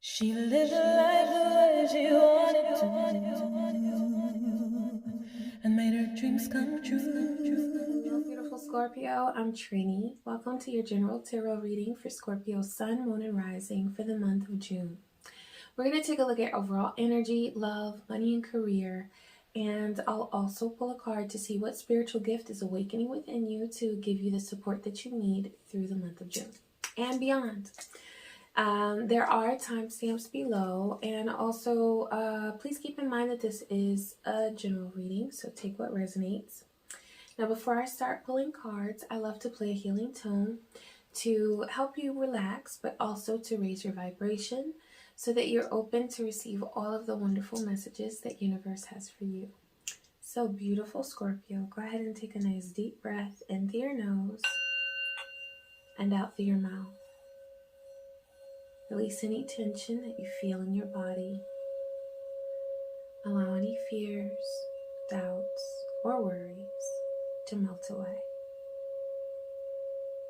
She lived life the way she wanted to and made her dreams come true. Hello, beautiful Scorpio. I'm Trini. Welcome to your general tarot reading for Scorpio Sun, Moon, and Rising for the month of June. We're going to take a look at overall energy, love, money, and career. And I'll also pull a card to see what spiritual gift is awakening within you to give you the support that you need through the month of June and beyond. There are timestamps below, and also please keep in mind that this is a general reading, so take what resonates. Now, before I start pulling cards, I love to play a healing tone to help you relax, but also to raise your vibration so that you're open to receive all of the wonderful messages that universe has for you. So beautiful, Scorpio, go ahead and take a nice deep breath in through your nose and out through your mouth. Release any tension that you feel in your body. Allow any fears, doubts, or worries to melt away.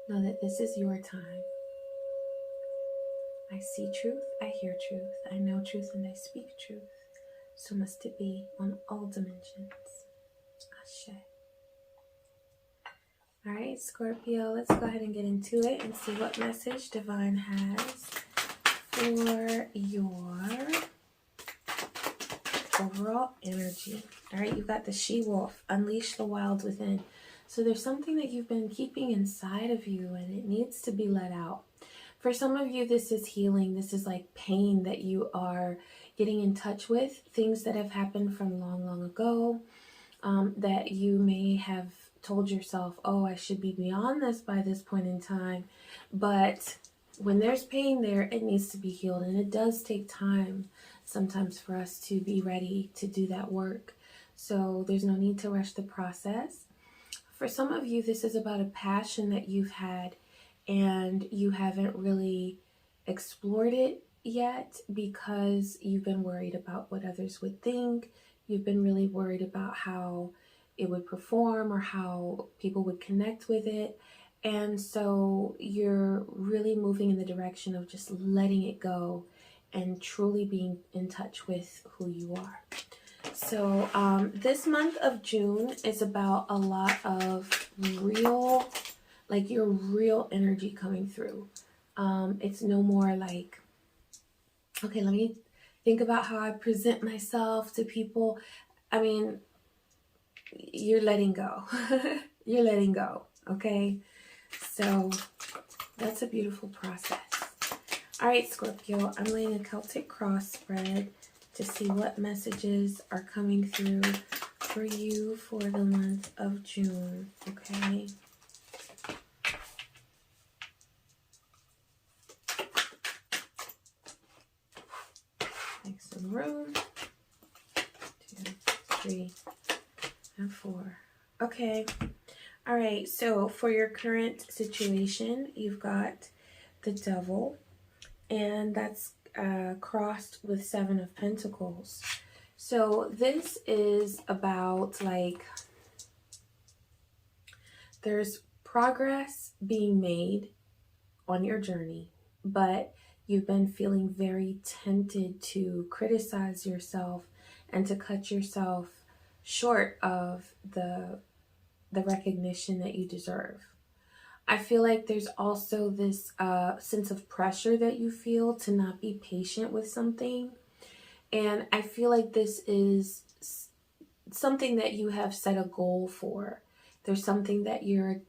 Know that this is your time. I see truth, I hear truth, I know truth, and I speak truth. So must it be on all dimensions. Ashe. Alright, Scorpio, let's go ahead and get into it and see what message Divine has for your overall energy. Alright, you've got the She-Wolf, unleash the wild within. So there's something that you've been keeping inside of you and it needs to be let out. For some of you, this is healing. This is like pain that you are getting in touch with, things that have happened from long, long ago, that you may have told yourself, oh, I should be beyond this by this point in time. But when there's pain there, it needs to be healed. And it does take time sometimes for us to be ready to do that work. So there's no need to rush the process. For some of you, this is about a passion that you've had and you haven't really explored it yet because you've been worried about what others would think. You've been really worried about how it would perform or how people would connect with it. And so you're really moving in the direction of just letting it go and truly being in touch with who you are. So this month of June is about a lot of real, like your real energy coming through. It's no more like, okay, let me think about how I present myself to people. I mean, you're letting go. You're letting go, okay? So that's a beautiful process. All right, Scorpio, I'm laying a Celtic cross spread to see what messages are coming through for you for the month of June, okay? Make some room. 2, 3, and 4. Okay. All right, so for your current situation, you've got the Devil, and that's crossed with 7 of Pentacles. So this is about like there's progress being made on your journey, but you've been feeling very tempted to criticize yourself and to cut yourself short of the recognition that you deserve. I feel like there's also this sense of pressure that you feel to not be patient with something. And I feel like this is something that you have set a goal for. There's something that you're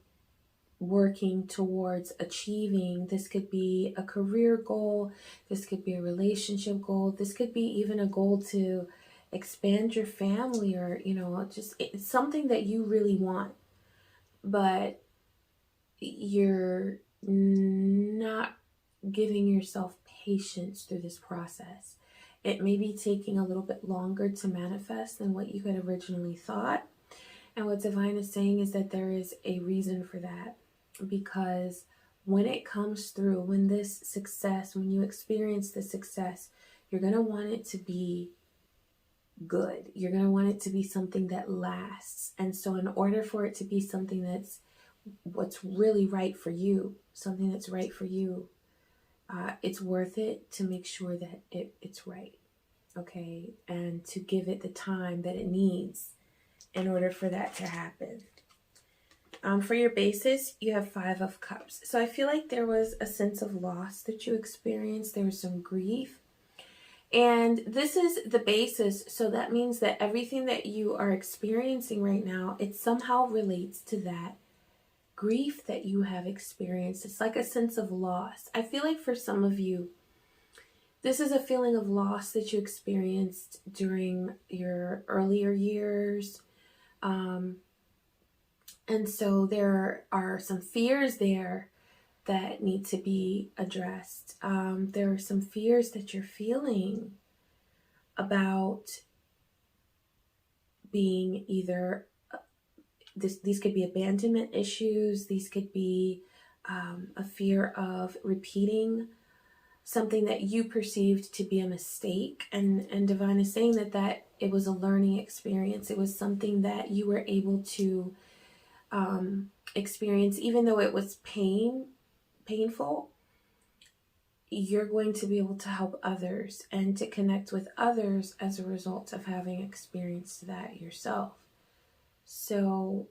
working towards achieving. This could be a career goal. This could be a relationship goal. This could be even a goal to expand your family, or, you know, just it's something that you really want. But you're not giving yourself patience through this process. It may be taking a little bit longer to manifest than what you had originally thought. And what Divine is saying is that there is a reason for that. Because when it comes through, when this success, when you experience the success, you're going to want it to be good. You're going to want it to be something that lasts. And so in order for it to be something that's what's really right for you, something that's right for you, it's worth it to make sure that it's right, okay? And to give it the time that it needs in order for that to happen. For your basis, you have 5 of Cups. So I feel like there was a sense of loss that you experienced. There was some grief. And this is the basis. So that means that everything that you are experiencing right now, it somehow relates to that grief that you have experienced. It's like a sense of loss. I feel like for some of you, this is a feeling of loss that you experienced during your earlier years. And so there are some fears there that need to be addressed. There are some fears that you're feeling about being either, these could be abandonment issues, these could be a fear of repeating something that you perceived to be a mistake. And Divine is saying that it was a learning experience. It was something that you were able to experience, even though it was painful. You're going to be able to help others and to connect with others as a result of having experienced that yourself. So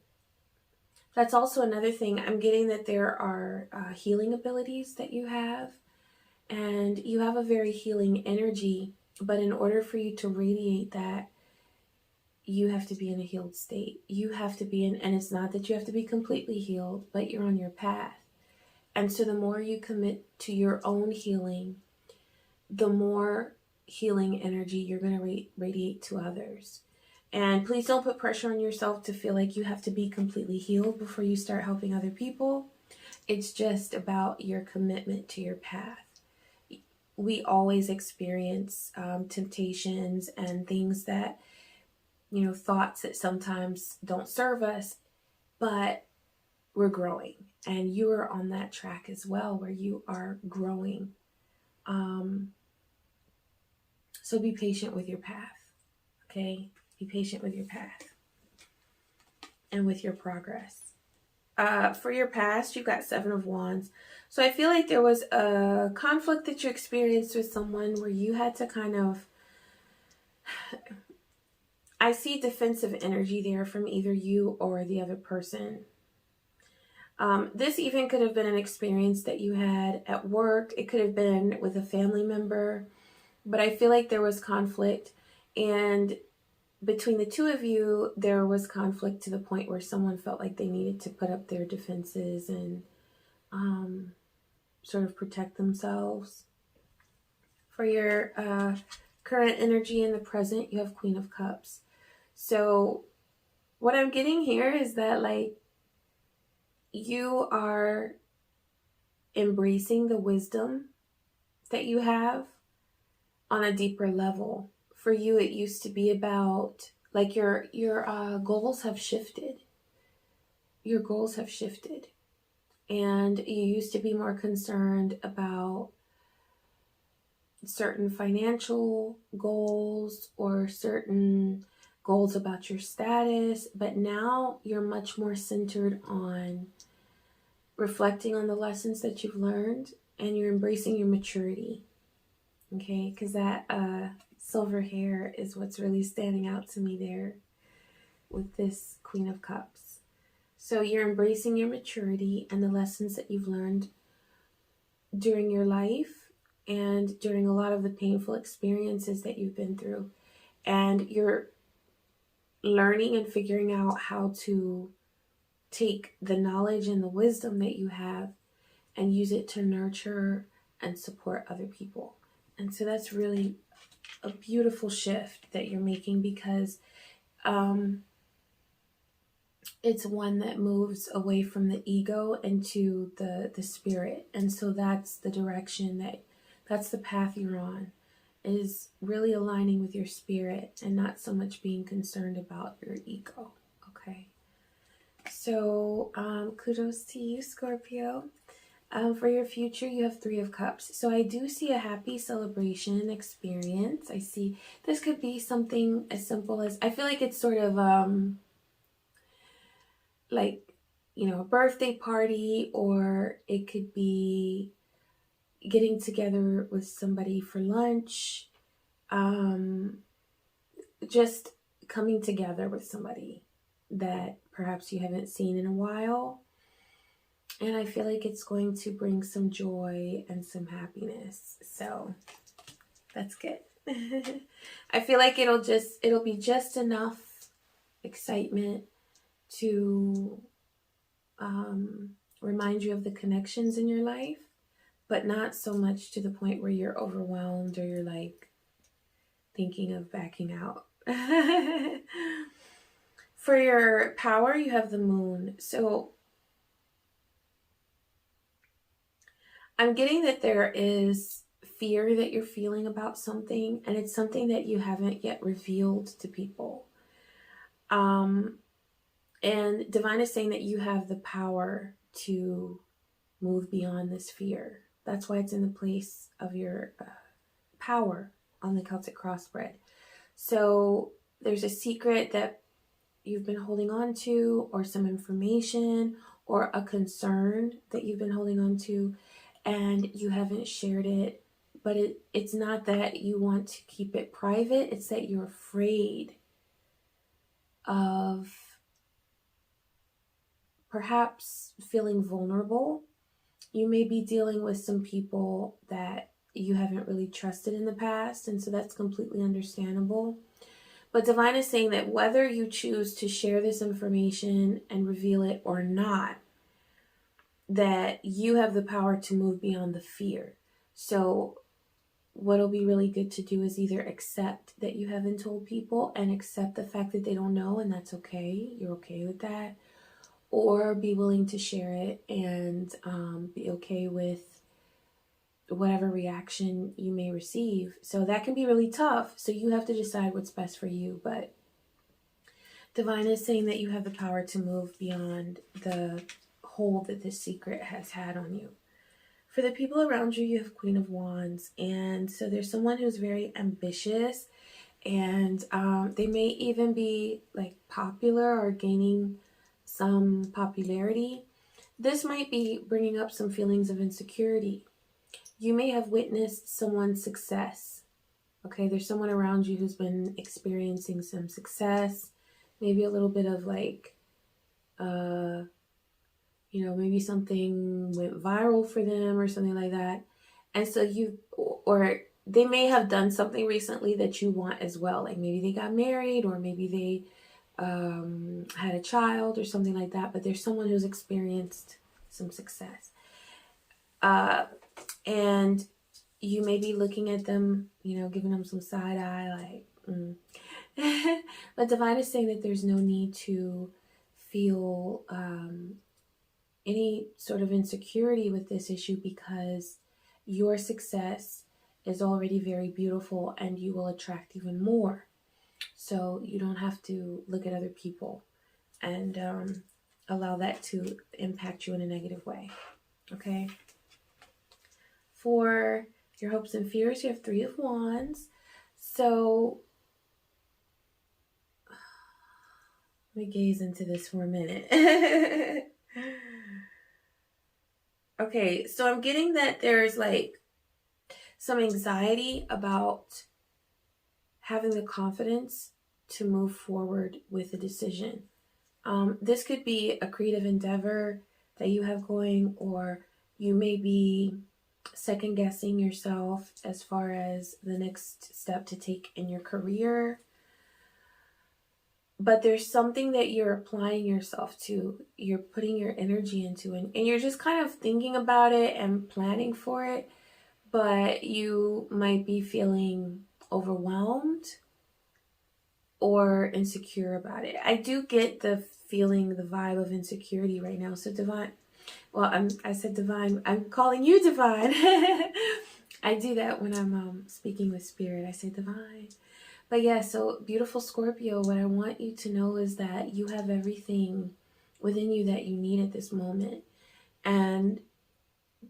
that's also another thing. I'm getting that there are healing abilities that you have, and you have a very healing energy, but in order for you to radiate that, you have to be in a healed state. You have to be in, and it's not that you have to be completely healed, but you're on your path. And so the more you commit to your own healing, the more healing energy you're going to radiate to others. And please don't put pressure on yourself to feel like you have to be completely healed before you start helping other people. It's just about your commitment to your path. We always experience temptations and things that, thoughts that sometimes don't serve us, but we're growing. And you are on that track as well, where you are growing. So be patient with your path, okay? Be patient with your path and with your progress. For your past, you've got 7 of Wands. So I feel like there was a conflict that you experienced with someone where you had to kind of, I see defensive energy there from either you or the other person. This even could have been an experience that you had at work. It could have been with a family member, but I feel like there was conflict, and between the two of you, there was conflict to the point where someone felt like they needed to put up their defenses and sort of protect themselves. For your current energy in the present, you have Queen of Cups. So what I'm getting here is that, like, you are embracing the wisdom that you have on a deeper level. For you, it used to be about, like, your goals have shifted. Your goals have shifted. And you used to be more concerned about certain financial goals or certain goals about your status, but now you're much more centered on reflecting on the lessons that you've learned, and you're embracing your maturity. Okay, because that silver hair is what's really standing out to me there with this Queen of Cups. So you're embracing your maturity and the lessons that you've learned during your life and during a lot of the painful experiences that you've been through. And you're learning and figuring out how to take the knowledge and the wisdom that you have and use it to nurture and support other people. And so that's really a beautiful shift that you're making, because it's one that moves away from the ego into the spirit. And so that's the direction, that's the path you're on, is really aligning with your spirit and not so much being concerned about your ego. Okay. So kudos to you, Scorpio. For your future, you have 3 of Cups. So I do see a happy celebration experience. I see this could be something as simple as, I feel like it's sort of like, a birthday party, or it could be, getting together with somebody for lunch, just coming together with somebody that perhaps you haven't seen in a while. And I feel like it's going to bring some joy and some happiness. So that's good. I feel like it'll be just enough excitement to remind you of the connections in your life, but not so much to the point where you're overwhelmed or you're like thinking of backing out. For your power, you have the moon. So I'm getting that there is fear that you're feeling about something, and it's something that you haven't yet revealed to people. And Divine is saying that you have the power to move beyond this fear. That's why it's in the place of your power on the Celtic cross spread. So there's a secret that you've been holding on to, or some information, or a concern that you've been holding on to, and you haven't shared it. But it's not that you want to keep it private, it's that you're afraid of perhaps feeling vulnerable. You may be dealing with some people that you haven't really trusted in the past, and so that's completely understandable. But Divine is saying that whether you choose to share this information and reveal it or not, that you have the power to move beyond the fear. So what'll be really good to do is either accept that you haven't told people and accept the fact that they don't know, and that's okay. You're okay with that. Or be willing to share it and be okay with whatever reaction you may receive. So that can be really tough. So you have to decide what's best for you. But Divine is saying that you have the power to move beyond the hold that this secret has had on you. For the people around you, you have Queen of Wands. And so there's someone who's very ambitious, and they may even be like popular or gaining some popularity. This might be bringing up some feelings of insecurity. You may have witnessed someone's success. Okay, there's someone around you who's been experiencing some success, maybe a little bit of like, maybe something went viral for them or something like that. And so or they may have done something recently that you want as well. Like maybe they got married, or maybe they had a child or something like that. But there's someone who's experienced some success. And you may be looking at them, giving them some side eye, like, But Divine is saying that there's no need to feel any sort of insecurity with this issue, because your success is already very beautiful and you will attract even more. So you don't have to look at other people and allow that to impact you in a negative way. Okay? For your hopes and fears, you have Three of Wands. So let me gaze into this for a minute. Okay, so I'm getting that there's like some anxiety about having the confidence to move forward with a decision. This could be a creative endeavor that you have going, or you may be second guessing yourself as far as the next step to take in your career. But there's something that you're applying yourself to, you're putting your energy into, and you're just kind of thinking about it and planning for it, but you might be feeling overwhelmed or insecure about it. I do get the feeling, the vibe of insecurity right now. So Divine, I said Divine, I'm calling you Divine. I do that when I'm speaking with Spirit. I say Divine. But yeah, so beautiful Scorpio, what I want you to know is that you have everything within you that you need at this moment. And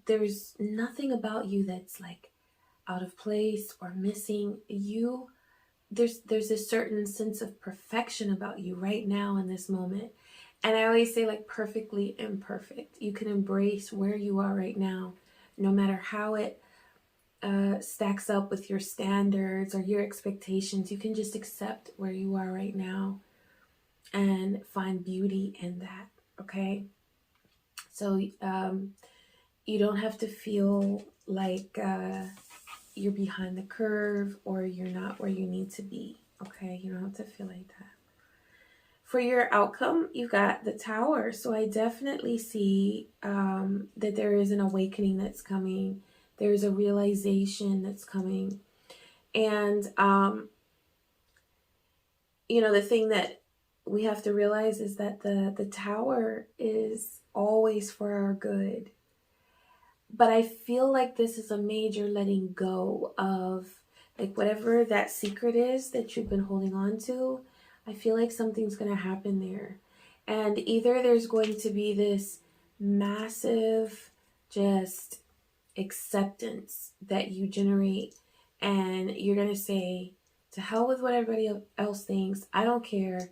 there's nothing about you that's like out of place or missing. There's a certain sense of perfection about you right now in this moment. And I always say, like, perfectly imperfect. You can embrace where you are right now no matter how it stacks up with your standards or your expectations. You can just accept where you are right now and find beauty in that. Okay. So you don't have to feel like you're behind the curve or you're not where you need to be. Okay. You don't have to feel like that. For your outcome, you've got the Tower. So I definitely see that there is an awakening that's coming. There's a realization that's coming. And, the thing that we have to realize is that the Tower is always for our good. But I feel like this is a major letting go of, like, whatever that secret is that you've been holding on to. I feel like something's going to happen there. And either there's going to be this massive just acceptance that you generate, and you're going to say, to hell with what everybody else thinks. I don't care.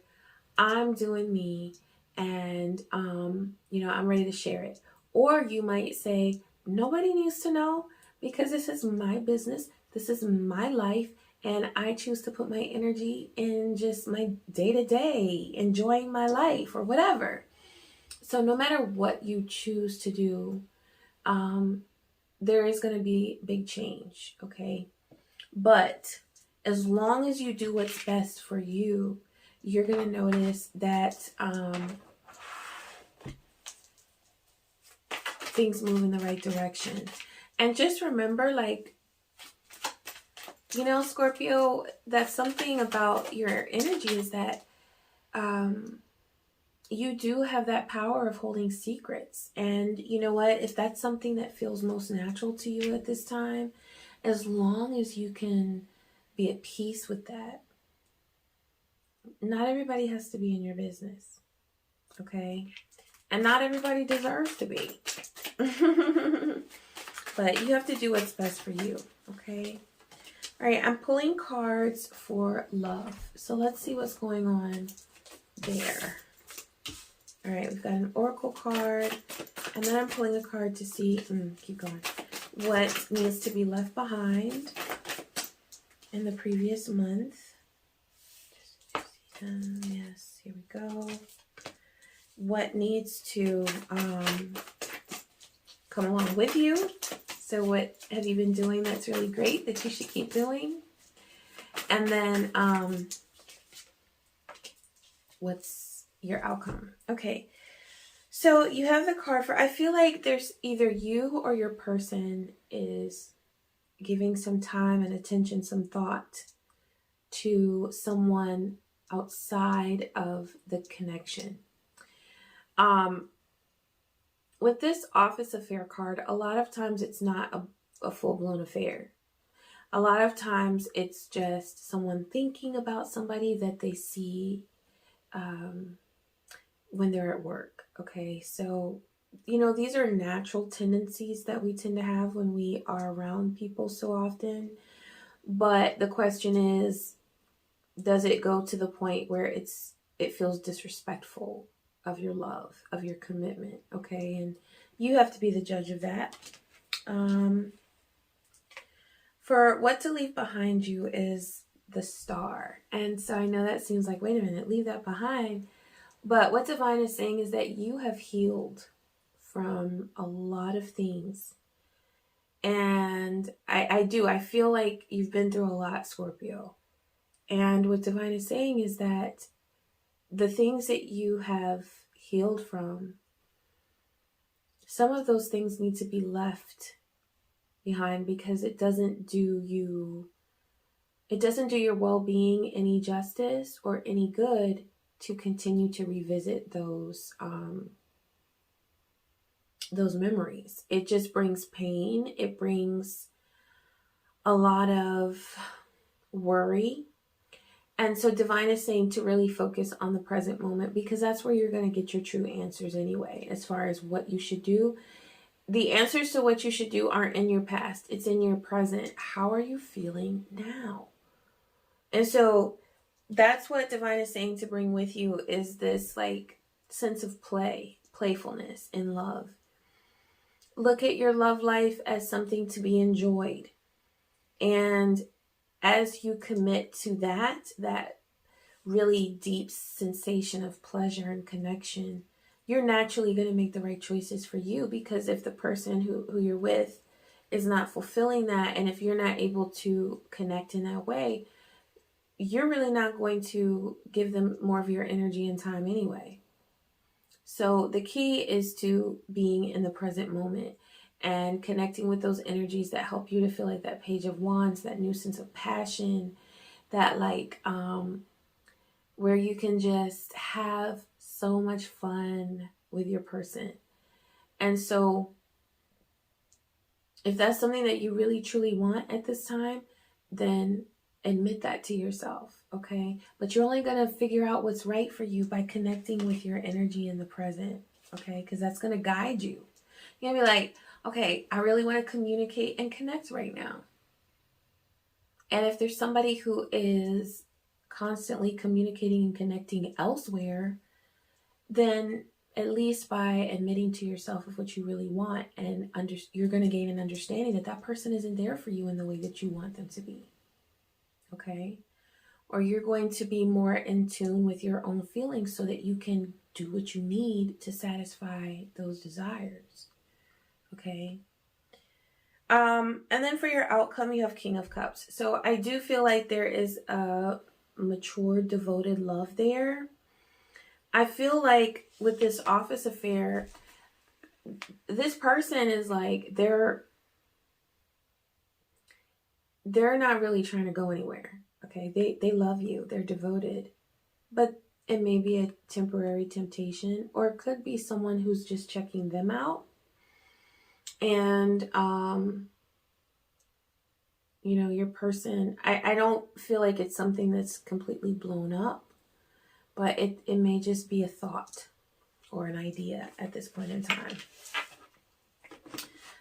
I'm doing me. And, I'm ready to share it. Or you might say, nobody needs to know because this is my business. This is my life. And I choose to put my energy in just my day-to-day, enjoying my life or whatever. So no matter what you choose to do, there is going to be big change, okay? But as long as you do what's best for you, you're going to notice that things move in the right direction. And just remember, like, Scorpio, that's something about your energy is that you do have that power of holding secrets. And you know what? If that's something that feels most natural to you at this time, as long as you can be at peace with that, not everybody has to be in your business, okay? And not everybody deserves to be. But you have to do what's best for you, okay? All right, I'm pulling cards for love. So let's see what's going on there. All right, we've got an oracle card. And then I'm pulling a card to see, keep going, what needs to be left behind in the previous month. Yes, here we go. What needs to come along with you. So what have you been doing that's really great that you should keep doing? And then what's your outcome? Okay. So you have the card for, I feel like there's either you or your person is giving some time and attention, some thought to someone outside of the connection. With this office affair card, a lot of times it's not a full-blown affair. A lot of times it's just someone thinking about somebody that they see when they're at work. Okay, so, these are natural tendencies that we tend to have when we are around people so often. But the question is, does it go to the point where it feels disrespectful of your love, of your commitment? Okay, and you have to be the judge of that. For what to leave behind you is the Star. And so I know that seems like, wait a minute, leave that behind. But what Divine is saying is that you have healed from a lot of things. And I feel like you've been through a lot, Scorpio. And what Divine is saying is that the things that you have healed from, some of those things need to be left behind because it doesn't do your well-being any justice or any good to continue to revisit those memories. It just brings pain. It brings a lot of worry. And so Divine is saying to really focus on the present moment because that's where you're going to get your true answers anyway, as far as what you should do. The answers to what you should do aren't in your past. It's in your present. How are you feeling now? And so that's what Divine is saying to bring with you is this like sense of playfulness in love. look at your love life as something to be enjoyed. And as you commit to that really deep sensation of pleasure and connection, you're naturally going to make the right choices for you. Because if the person who you're with is not fulfilling that, and if you're not able to connect in that way, you're really not going to give them more of your energy and time anyway. So the key is to being in the present moment and connecting with those energies that help you to feel like that Page of Wands, that new sense of passion, that where you can just have so much fun with your person. And so if that's something that you really truly want at this time, then admit that to yourself, okay? But you're only going to figure out what's right for you by connecting with your energy in the present, okay? Because that's going to guide you. You're going to be like, okay, I really want to communicate and connect right now. And if there's somebody who is constantly communicating and connecting elsewhere, then at least by admitting to yourself of what you really want, and you're going to gain an understanding that that person isn't there for you in the way that you want them to be. Okay? Or you're going to be more in tune with your own feelings so that you can do what you need to satisfy those desires. Okay? And then for your outcome, you have King of Cups. So I do feel like there is a mature, devoted love there. I feel like with this office affair, this person is like, they're not really trying to go anywhere. Okay, they love you, they're devoted, but it may be a temporary temptation, or it could be someone who's just checking them out. And your person, I don't feel like it's something that's completely blown up, but it may just be a thought or an idea at this point in time.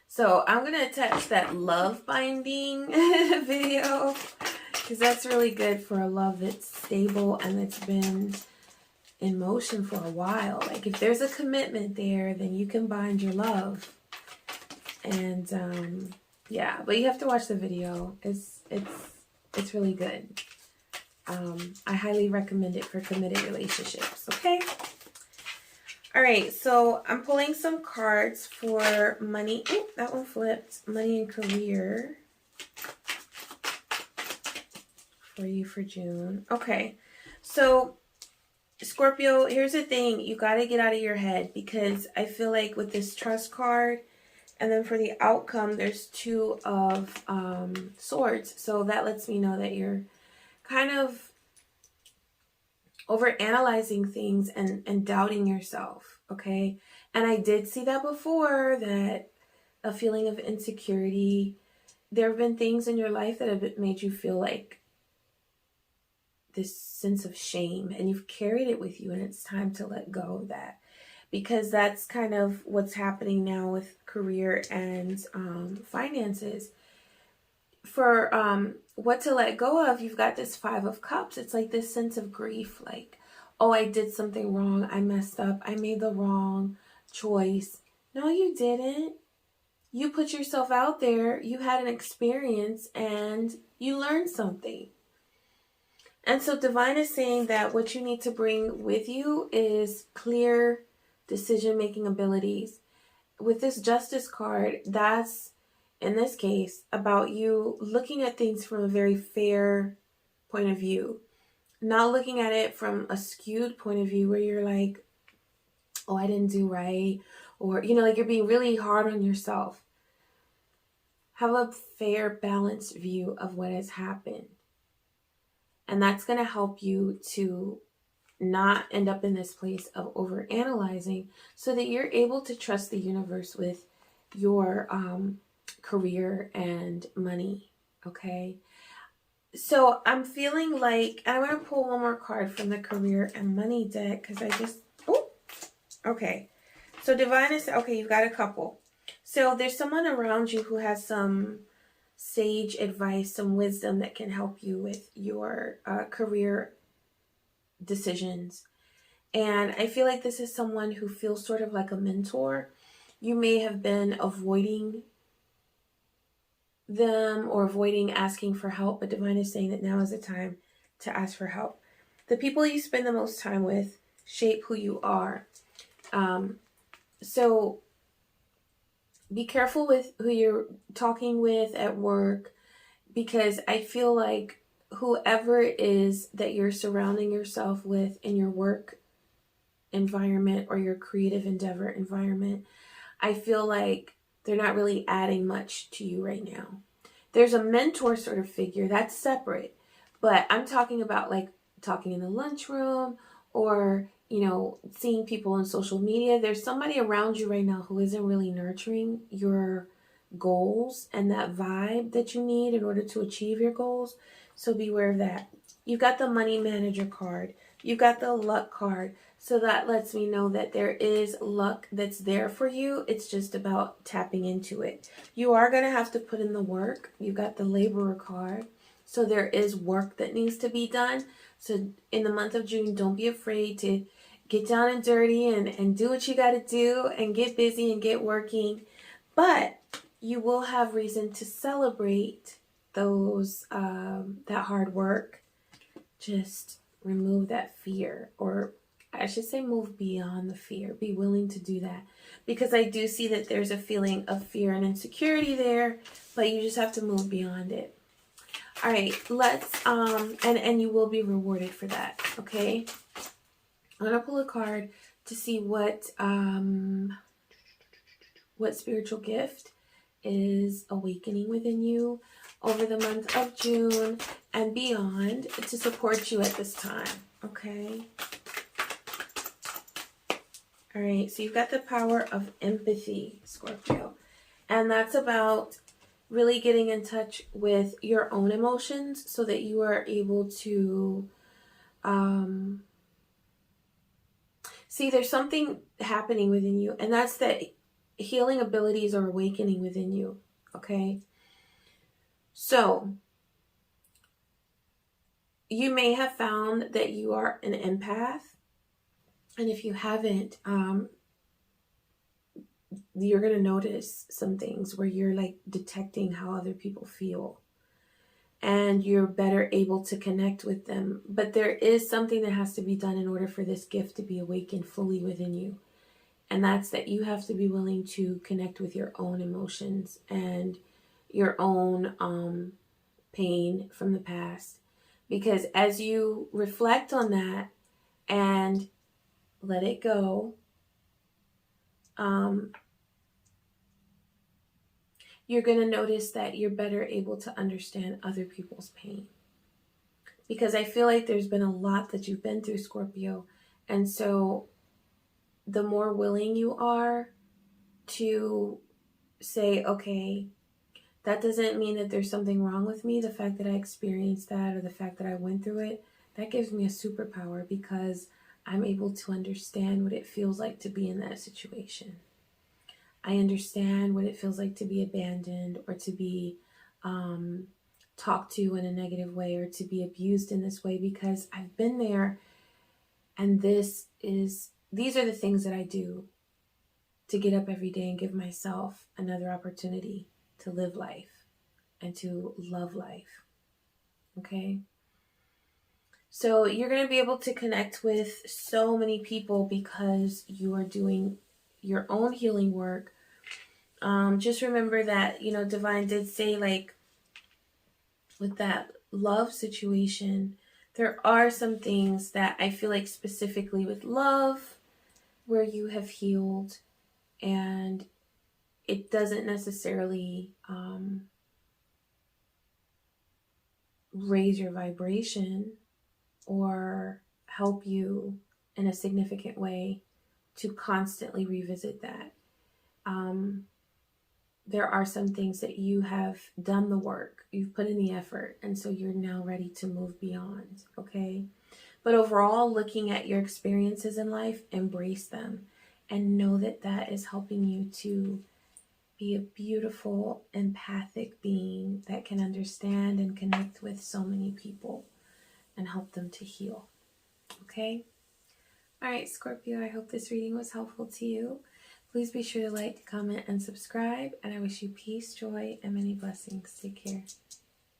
So I'm going to attach that love binding video, because that's really good for a love that's stable and that's been in motion for a while. Like if there's a commitment there, then you can bind your love. And yeah, but you have to watch the video. It's really good. I highly recommend it for committed relationships. Okay. All right, so I'm pulling some cards for money. Oh, that one flipped. Money and career for you for June. Okay, so Scorpio, here's the thing. You got to get out of your head, because I feel like with this trust card, and then for the outcome, there's Two of Swords. So that lets me know that you're kind of over analyzing things and doubting yourself, okay? And I did see that before, that a feeling of insecurity. There have been things in your life that have made you feel like this sense of shame, and you've carried it with you, and it's time to let go of that, because that's kind of what's happening now with career and finances. For what to let go of, you've got this Five of Cups. It's like this sense of grief, like, oh, I did something wrong, I messed up, I made the wrong choice. No, you didn't. You put yourself out there, you had an experience, and you learned something. And so Divine is saying that what you need to bring with you is clear decision-making abilities. With this Justice card, that's, in this case, about you looking at things from a very fair point of view. Not looking at it from a skewed point of view where you're like, oh, I didn't do right. Or, like you're being really hard on yourself. Have a fair, balanced view of what has happened. And that's going to help you to not end up in this place of overanalyzing, so that you're able to trust the universe with your career and money, okay? So I'm feeling like, and I'm going to pull one more card from the career and money deck, because okay. So Divine is, okay, you've got a couple. So there's someone around you who has some sage advice, some wisdom that can help you with your career decisions. And I feel like this is someone who feels sort of like a mentor. You may have been avoiding them or avoiding asking for help, but Divine is saying that now is the time to ask for help. The people you spend the most time with shape who you are. So be careful with who you're talking with at work, because I feel like whoever it is that you're surrounding yourself with in your work environment or your creative endeavor environment, I feel like they're not really adding much to you right now. There's a mentor sort of figure that's separate, but I'm talking about like talking in the lunchroom or, you know, seeing people on social media. There's somebody around you right now who isn't really nurturing your goals and that vibe that you need in order to achieve your goals. So beware of that. You've got the money manager card. You've got the luck card. So that lets me know that there is luck that's there for you. It's just about tapping into it. You are going to have to put in the work. You've got the laborer card. So there is work that needs to be done. So in the month of June, don't be afraid to get down and dirty and do what you got to do and get busy and get working. But you will have reason to celebrate those that hard work. Just remove that fear, or I should say move beyond the fear. Be willing to do that, because I do see that there's a feeling of fear and insecurity there, but you just have to move beyond it. All right, let's and you will be rewarded for that. Okay, I'm gonna pull a card to see what spiritual gift is awakening within you over the month of June and beyond to support you at this time. Okay. All right. So you've got the power of empathy, Scorpio. And that's about really getting in touch with your own emotions so that you are able to see there's something happening within you, and that's that healing abilities are awakening within you. Okay. So you may have found that you are an empath. And if you haven't, you're going to notice some things where you're like detecting how other people feel. And you're better able to connect with them. But there is something that has to be done in order for this gift to be awakened fully within you. And that's that you have to be willing to connect with your own emotions and your own pain from the past. Because as you reflect on that and let it go, you're going to notice that you're better able to understand other people's pain. Because I feel like there's been a lot that you've been through, Scorpio. And so the more willing you are to say, okay, that doesn't mean that there's something wrong with me. The fact that I experienced that or the fact that I went through it, that gives me a superpower because I'm able to understand what it feels like to be in that situation. I understand what it feels like to be abandoned or to be talked to in a negative way or to be abused in this way because I've been there, and these are the things that I do to get up every day and give myself another opportunity to live life and to love life. Okay? So you're going to be able to connect with so many people because you are doing your own healing work. Just remember that, Divine did say, like, with that love situation, there are some things that I feel like specifically with love where you have healed, and it doesn't necessarily raise your vibration or help you in a significant way to constantly revisit that. There are some things that you have done the work, you've put in the effort, and so you're now ready to move beyond, okay? But overall, looking at your experiences in life, embrace them and know that that is helping you to be a beautiful, empathic being that can understand and connect with so many people and help them to heal, okay? All right, Scorpio, I hope this reading was helpful to you. Please be sure to like, comment, and subscribe. And I wish you peace, joy, and many blessings. Take care.